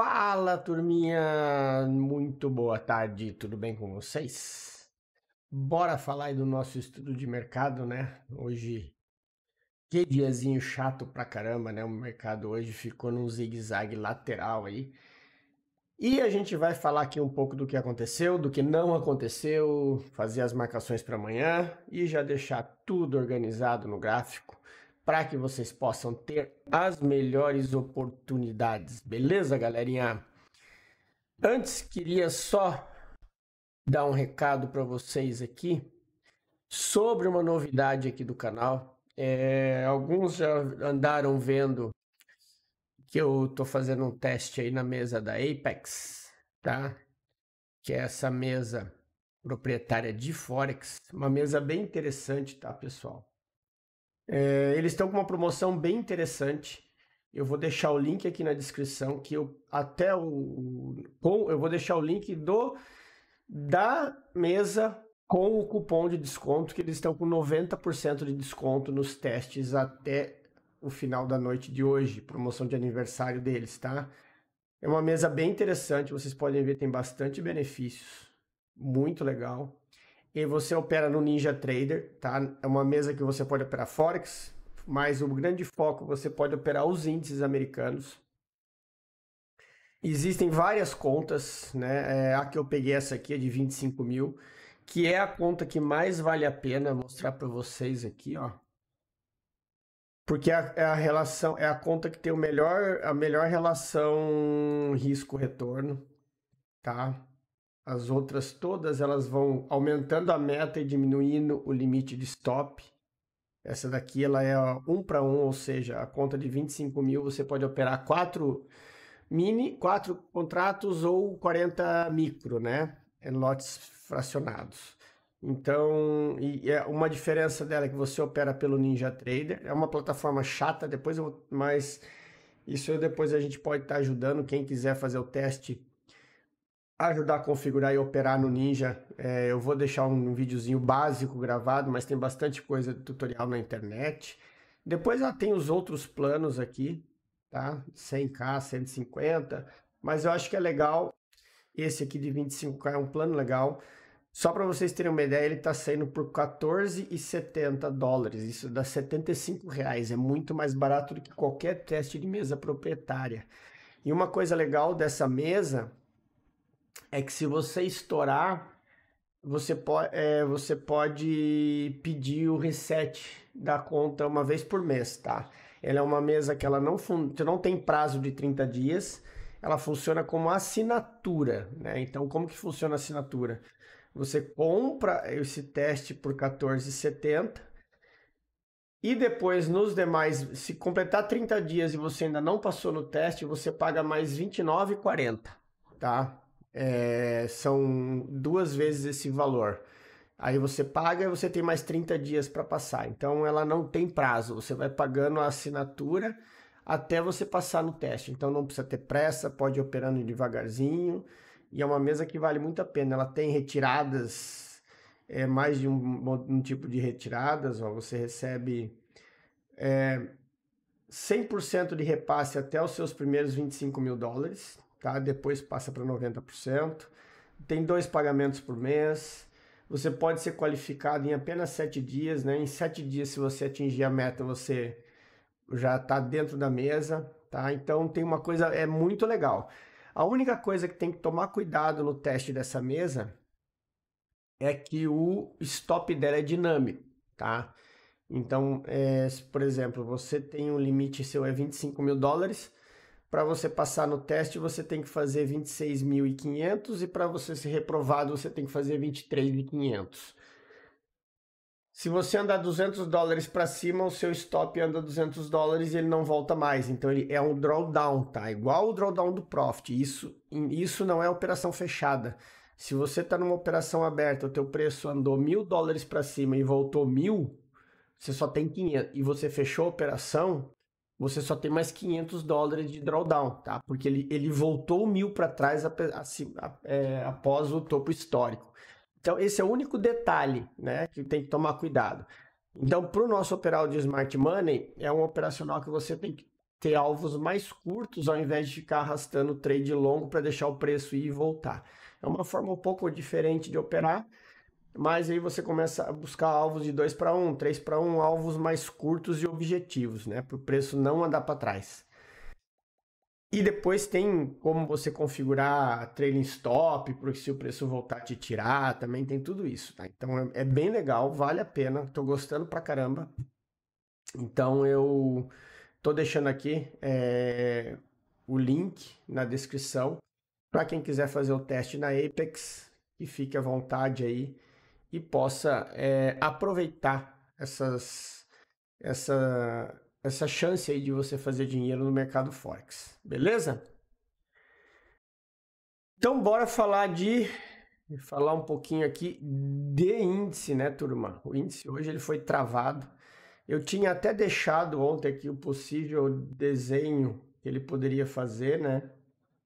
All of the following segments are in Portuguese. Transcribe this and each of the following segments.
Fala, turminha! Muito boa tarde, tudo bem com vocês? Bora falar aí do nosso estudo de mercado, né? Hoje, que diazinho chato pra caramba, né? O mercado hoje ficou num zigue-zague lateral aí. E a gente vai falar aqui um pouco do que aconteceu, do que não aconteceu, fazer as marcações para amanhã e já deixar tudo organizado no gráfico para que vocês possam ter as melhores oportunidades. Beleza, galerinha? Antes, queria só dar um recado para vocês aqui sobre uma novidade aqui do canal. Alguns já andaram vendo que eu tô fazendo um teste aí na mesa da Apex, tá? Que é essa mesa proprietária de Forex, uma mesa bem interessante, tá, pessoal? Eles estão com uma promoção bem interessante. Eu vou deixar o link aqui na descrição, que eu vou deixar o link da mesa com o cupom de desconto, que eles estão com 90% de desconto nos testes até o final da noite de hoje, promoção de aniversário deles, tá? É uma mesa bem interessante, vocês podem ver, tem bastante benefícios, muito legal. E você opera no Ninja Trader, tá? É uma mesa que você pode operar Forex, mas o grande foco você pode operar os índices americanos. Existem várias contas, né? A que eu peguei essa aqui é de 25 mil, que é a conta que mais vale a pena mostrar para vocês aqui, ó. Porque é a relação, é a conta que tem a melhor relação risco-retorno, tá? As outras todas elas vão aumentando a meta e diminuindo o limite de stop. Essa daqui ela é 1 para 1, ou seja, a conta de 25 mil você pode operar 4 contratos ou 40 micro, né? Em lotes fracionados. Então, uma diferença dela é que você opera pelo Ninja Trader. É uma plataforma chata, mas isso depois a gente pode estar ajudando. Quem quiser fazer o teste, ajudar a configurar e operar no Ninja. Eu vou deixar um videozinho básico gravado, mas tem bastante coisa de tutorial na internet. Depois ela tem os outros planos aqui, tá? 100k, 150, mas eu acho que é legal. Esse aqui de 25k é um plano legal. Só para vocês terem uma ideia, ele está saindo por 14,70 dólares. Isso dá 75 reais. É muito mais barato do que qualquer teste de mesa proprietária. E uma coisa legal dessa mesa é que se você estourar, você pode pedir o reset da conta uma vez por mês, tá? Ela é uma mesa que ela não tem prazo de 30 dias, ela funciona como assinatura, né? Então, como que funciona a assinatura? Você compra esse teste por 14,70 e depois nos demais, se completar 30 dias e você ainda não passou no teste, você paga mais R$29,40, tá? São 2 vezes esse valor. Aí você paga e você tem mais 30 dias para passar. Então ela não tem prazo, você vai pagando a assinatura até você passar no teste. Então não precisa ter pressa, pode ir operando devagarzinho. E é uma mesa que vale muito a pena. Ela tem retiradas, mais de um tipo de retiradas. Ó, você recebe 100% de repasse até os seus primeiros 25 mil dólares, tá? Depois passa para 90%. Tem 2 pagamentos por mês. Você pode ser qualificado em apenas 7 dias, né? Em 7 dias, se você atingir a meta, você já está dentro da mesa, tá? Então tem uma coisa, é muito legal. A única coisa que tem que tomar cuidado no teste dessa mesa é que o stop dela é dinâmico, tá? Então, se, por exemplo, você tem um limite seu é 25 mil dólares, para você passar no teste você tem que fazer 26.500 e para você ser reprovado você tem que fazer 23.500. Se você andar 200 dólares para cima, o seu stop anda 200 dólares e ele não volta mais. Então ele é um drawdown, tá? Igual o drawdown do Profit. Isso não é operação fechada. Se você está numa operação aberta, o teu preço andou 1.000 dólares para cima e voltou 1.000, você só tem 500. E você fechou a operação, você só tem mais 500 dólares de drawdown, tá? Porque ele voltou 1.000 para trás após o topo histórico. Então, esse é o único detalhe, né, que tem que tomar cuidado. Então, para o nosso operal de Smart Money, é um operacional que você tem que ter alvos mais curtos ao invés de ficar arrastando o trade longo para deixar o preço ir e voltar. É uma forma um pouco diferente de operar, mas aí você começa a buscar alvos de 2 para 1, 3 para 1, alvos mais curtos e objetivos, né? Para o preço não andar para trás. E depois tem como você configurar trailing stop, porque se o preço voltar a te tirar, também tem tudo isso, tá? Então é bem legal, vale a pena, tô gostando pra caramba. Então eu tô deixando aqui o link na descrição para quem quiser fazer o teste na Apex, e fique à vontade aí e possa aproveitar essa chance aí de você fazer dinheiro no mercado Forex, beleza? Então bora falar um pouquinho aqui de índice, né, turma? O índice hoje ele foi travado. Eu tinha até deixado ontem aqui o possível desenho que ele poderia fazer, né?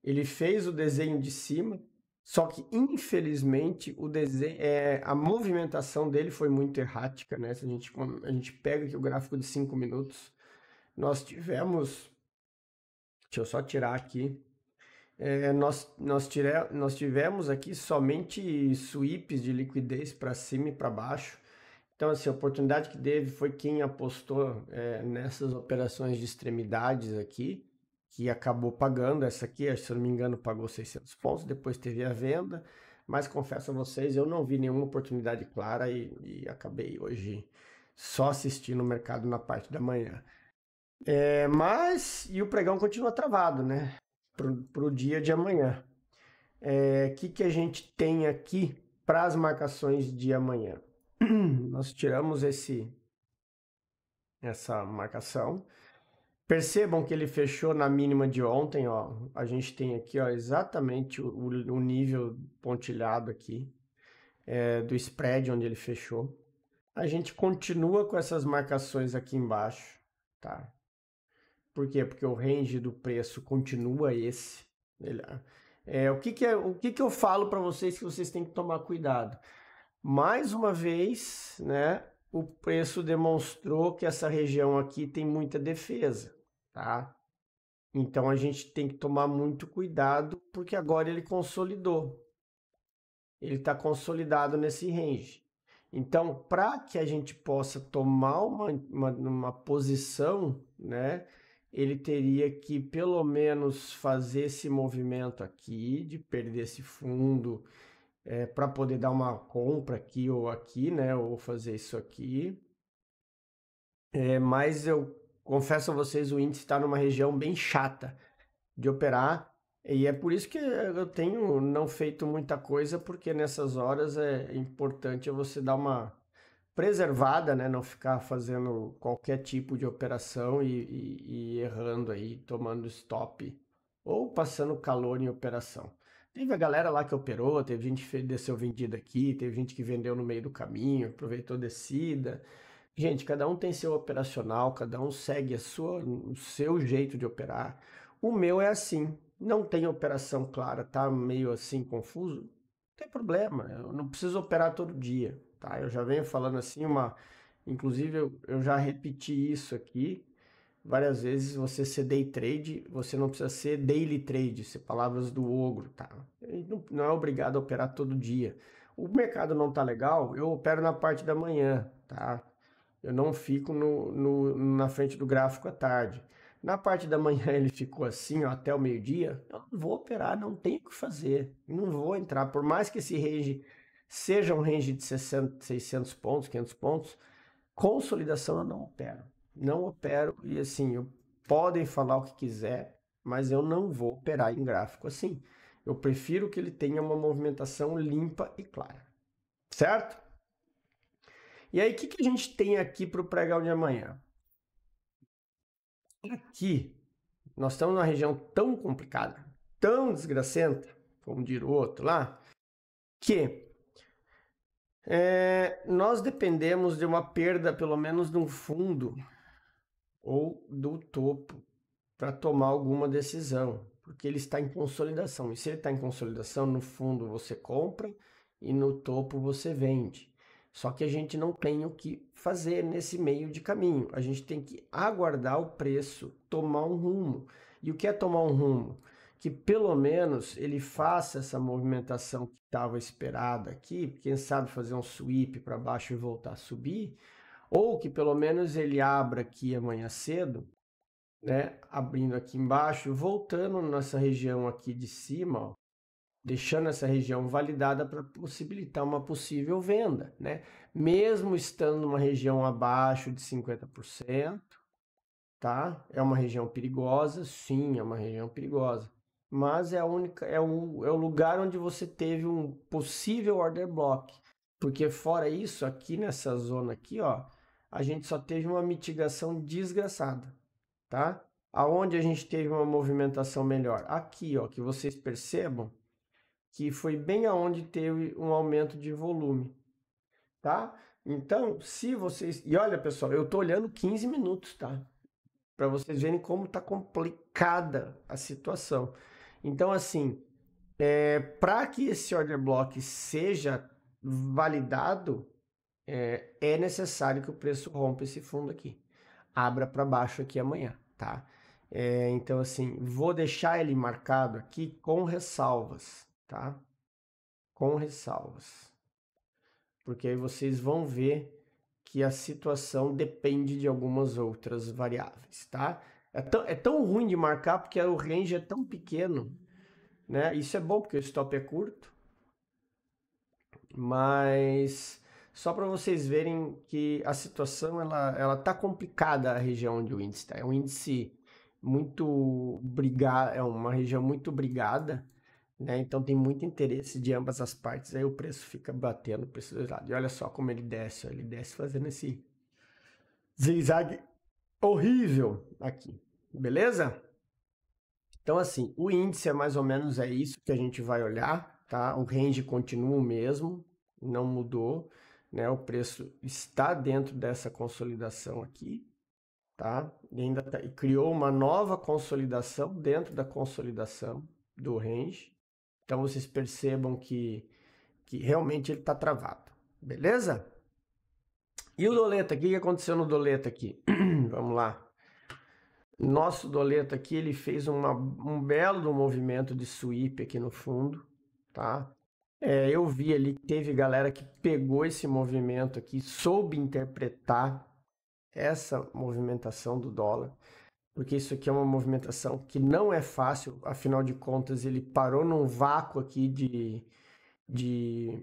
Ele fez o desenho de cima, só que infelizmente o desenho, a movimentação dele foi muito errática, né? Se a gente pega aqui o gráfico de 5 minutos, nós tivemos, deixa eu só tirar aqui, nós tivemos aqui somente sweeps de liquidez para cima e para baixo. Então, assim, a oportunidade que teve foi quem apostou nessas operações de extremidades aqui, que acabou pagando. Essa aqui, se eu não me engano, pagou 600 pontos, depois teve a venda, mas confesso a vocês, eu não vi nenhuma oportunidade clara e acabei hoje só assistindo o mercado na parte da manhã. E o pregão continua travado, né? Para o dia de amanhã. Que a gente tem aqui para as marcações de amanhã? Nós tiramos essa marcação. Percebam que ele fechou na mínima de ontem, ó. A gente tem aqui, ó, exatamente o nível pontilhado aqui do spread onde ele fechou. A gente continua com essas marcações aqui embaixo, tá? Por quê? Porque o range do preço continua esse. O que eu falo para vocês que vocês têm que tomar cuidado? Mais uma vez, né, o preço demonstrou que essa região aqui tem muita defesa, tá? Então a gente tem que tomar muito cuidado porque agora ele consolidou. Ele está consolidado nesse range. Então, para que a gente possa tomar uma posição, né, ele teria que pelo menos fazer esse movimento aqui de perder esse fundo para poder dar uma compra aqui, né, ou fazer isso aqui. Mas eu confesso a vocês, o índice está numa região bem chata de operar e é por isso que eu tenho não feito muita coisa, porque nessas horas é importante você dar uma preservada, né? Não ficar fazendo qualquer tipo de operação e errando aí, tomando stop ou passando calor em operação. Teve a galera lá que operou, teve gente que desceu vendida aqui, teve gente que vendeu no meio do caminho, aproveitou descida. Gente, cada um tem seu operacional, cada um segue o seu jeito de operar. O meu é assim, não tem operação clara, tá meio assim confuso, não tem problema, eu não preciso operar todo dia, tá? Eu já venho falando assim, inclusive eu já repeti isso aqui várias vezes, você ser day trade, você não precisa ser daily trade, ser palavras do ogro, tá? Não é obrigado a operar todo dia. O mercado não tá legal, eu opero na parte da manhã, tá? Eu não fico na frente do gráfico à tarde. Na parte da manhã ele ficou assim, ó, até o meio-dia. Eu não vou operar, não tenho o que fazer. Não vou entrar. Por mais que esse range seja um range de 600 pontos, 500 pontos, consolidação eu não opero. Não opero e assim, podem falar o que quiser, mas eu não vou operar em gráfico assim. Eu prefiro que ele tenha uma movimentação limpa e clara. Certo? E aí, o que a gente tem aqui para o pregão de amanhã? Aqui, nós estamos numa região tão complicada, tão desgracenta, como diz o outro lá, que nós dependemos de uma perda, pelo menos de um fundo ou do topo, para tomar alguma decisão, porque ele está em consolidação. E se ele está em consolidação, no fundo você compra e no topo você vende. Só que a gente não tem o que fazer nesse meio de caminho. A gente tem que aguardar o preço tomar um rumo. E o que é tomar um rumo? Que pelo menos ele faça essa movimentação que estava esperada aqui, quem sabe fazer um sweep para baixo e voltar a subir, ou que pelo menos ele abra aqui amanhã cedo, né, abrindo aqui embaixo, voltando nessa região aqui de cima, ó, deixando essa região validada para possibilitar uma possível venda, né? Mesmo estando numa região abaixo de 50%, tá? É uma região perigosa, sim, é uma região perigosa, mas é a única, é o lugar onde você teve um possível order block, porque fora isso, aqui nessa zona aqui, ó, a gente só teve uma mitigação desgraçada, tá? Aonde a gente teve uma movimentação melhor? Aqui, ó, que vocês percebam que foi bem aonde teve um aumento de volume, tá? Então, se vocês... E olha, pessoal, eu tô olhando 15 minutos, tá? Para vocês verem como tá complicada a situação. Então, assim, para que esse order block seja validado, é necessário que o preço rompa esse fundo aqui. Abra para baixo aqui amanhã, tá? Então, assim, vou deixar ele marcado aqui com ressalvas, tá? Com ressalvas. Porque aí vocês vão ver que a situação depende de algumas outras variáveis, tá? É tão ruim de marcar porque o range é tão pequeno, né? Isso é bom porque o stop é curto, mas só para vocês verem que a situação ela tá complicada a região onde o índice está. É um índice muito brigado, é uma região muito brigada, né? Então tem muito interesse de ambas as partes. Aí o preço fica batendo o preço dos lados. E olha só como ele desce fazendo esse zigue-zague horrível aqui, beleza? Então assim, o índice é mais ou menos isso que a gente vai olhar, tá? O range continua o mesmo, não mudou, né? O preço está dentro dessa consolidação aqui, tá? E criou uma nova consolidação dentro da consolidação do range. Então vocês percebam que realmente ele está travado, beleza? E o doleta, o que aconteceu no doleta aqui? Vamos lá. Nosso doleta aqui, ele fez um belo movimento de sweep aqui no fundo, tá? Eu vi ali que teve galera que pegou esse movimento aqui, soube interpretar essa movimentação do dólar, porque isso aqui é uma movimentação que não é fácil, afinal de contas ele parou num vácuo aqui de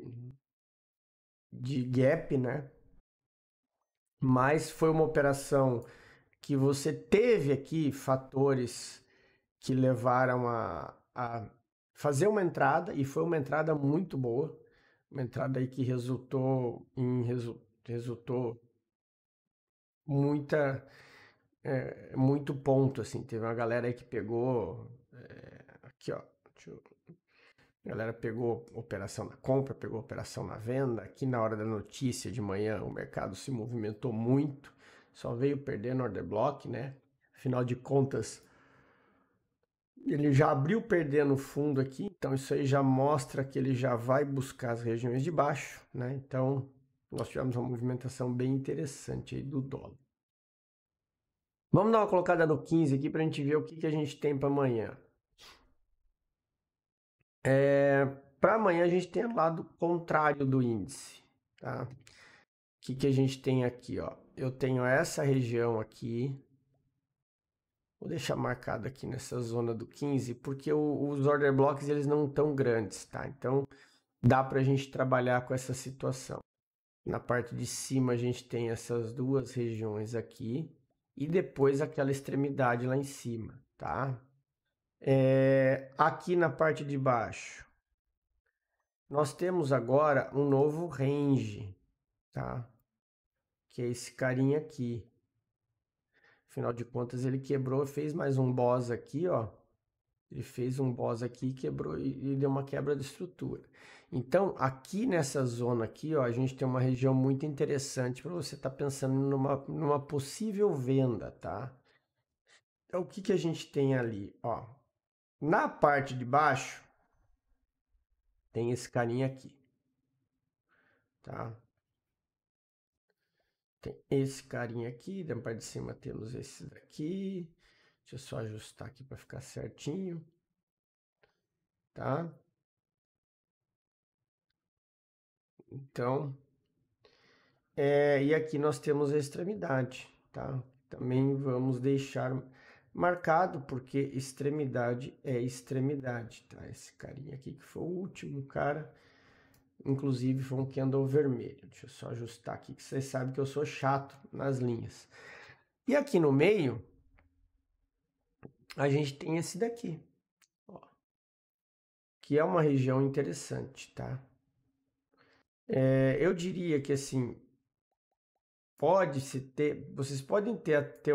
gap, né? Mas foi uma operação que você teve aqui fatores que levaram a fazer uma entrada, e foi uma entrada muito boa, uma entrada aí que resultou muito ponto, assim, teve uma galera aí que pegou, aqui ó, a galera pegou operação na compra, pegou operação na venda. Aqui na hora da notícia de manhã o mercado se movimentou muito, só veio perdendo order block, né? Afinal de contas, ele já abriu perdendo fundo aqui, então isso aí já mostra que ele já vai buscar as regiões de baixo, né? Então nós tivemos uma movimentação bem interessante aí do dólar. Vamos dar uma colocada no 15 aqui para a gente ver o que a gente tem para amanhã. Para amanhã a gente tem o lado contrário do índice, tá? O que a gente tem aqui, ó? Eu tenho essa região aqui. Vou deixar marcado aqui nessa zona do 15, porque os order blocks eles não estão grandes, tá? Então dá para a gente trabalhar com essa situação. Na parte de cima a gente tem essas duas regiões aqui e depois aquela extremidade lá em cima, tá? Aqui na parte de baixo nós temos agora um novo range, tá? Que é esse carinha aqui. Afinal de contas, ele quebrou, fez mais um boss aqui, ó. Ele fez um boss aqui, quebrou e deu uma quebra de estrutura. Então, aqui nessa zona aqui, ó, a gente tem uma região muito interessante para você estar pensando numa possível venda, tá? Então, o que a gente tem ali, ó? Na parte de baixo, tem esse carinha aqui, tá? Tem esse carinha aqui, da parte de cima temos esse daqui. Deixa eu só ajustar aqui para ficar certinho, tá? Então, e aqui nós temos a extremidade, tá? Também vamos deixar marcado, porque extremidade é extremidade, tá? Esse carinha aqui que foi o último cara, inclusive foi um candle vermelho. Deixa eu só ajustar aqui, que vocês sabem que eu sou chato nas linhas. E aqui no meio, a gente tem esse daqui, ó, que é uma região interessante, tá? Eu diria que assim, vocês podem ter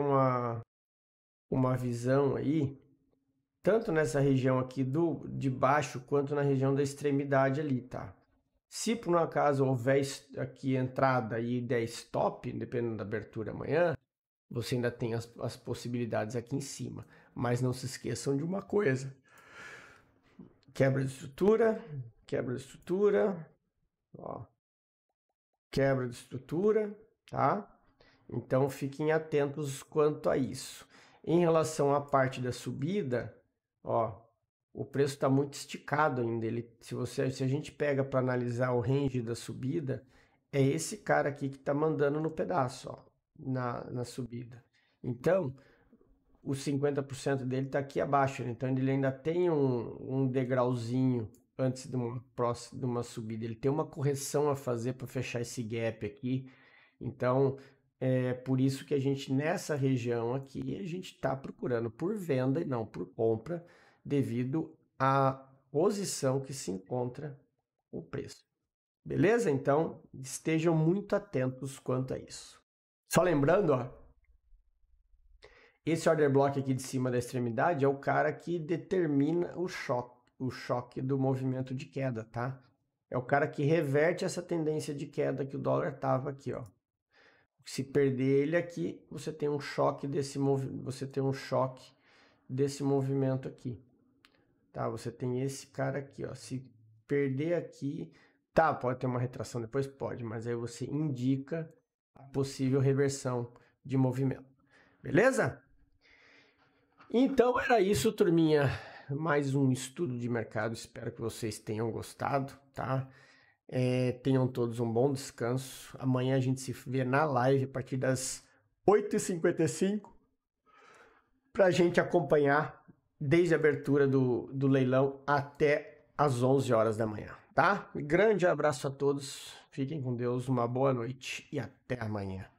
uma visão aí, tanto nessa região aqui de baixo, quanto na região da extremidade ali, tá? Se por um acaso houver aqui entrada e der stop, dependendo da abertura amanhã, você ainda tem as possibilidades aqui em cima. Mas não se esqueçam de uma coisa. Quebra de estrutura, ó, quebra de estrutura, tá? Então fiquem atentos quanto a isso. Em relação à parte da subida, ó, o preço está muito esticado ainda. Se a gente pega para analisar o range da subida, é esse cara aqui que está mandando no pedaço, ó, na subida. Então, os 50% dele está aqui abaixo, então ele ainda tem um degrauzinho antes de uma subida. Ele tem uma correção a fazer para fechar esse gap aqui. Então, é por isso que a gente, nessa região aqui, a gente está procurando por venda e não por compra, devido à posição que se encontra o preço. Beleza? Então, estejam muito atentos quanto a isso. Só lembrando, ó, esse order block aqui de cima da extremidade é o cara que determina o choque do movimento de queda, tá? É o cara que reverte essa tendência de queda que o dólar tava aqui, ó. Se perder ele aqui, você tem um choque desse movimento aqui, tá? Você tem esse cara aqui, ó. Se perder aqui, tá, pode ter uma retração depois, pode, mas aí você indica a possível reversão de movimento. Beleza? Então era isso, turminha. Mais um estudo de mercado. Espero que vocês tenham gostado, tá? Tenham todos um bom descanso. Amanhã a gente se vê na live a partir das 8h55 para a gente acompanhar desde a abertura do leilão até as 11 horas da manhã, tá? Grande abraço a todos. Fiquem com Deus, uma boa noite e até amanhã.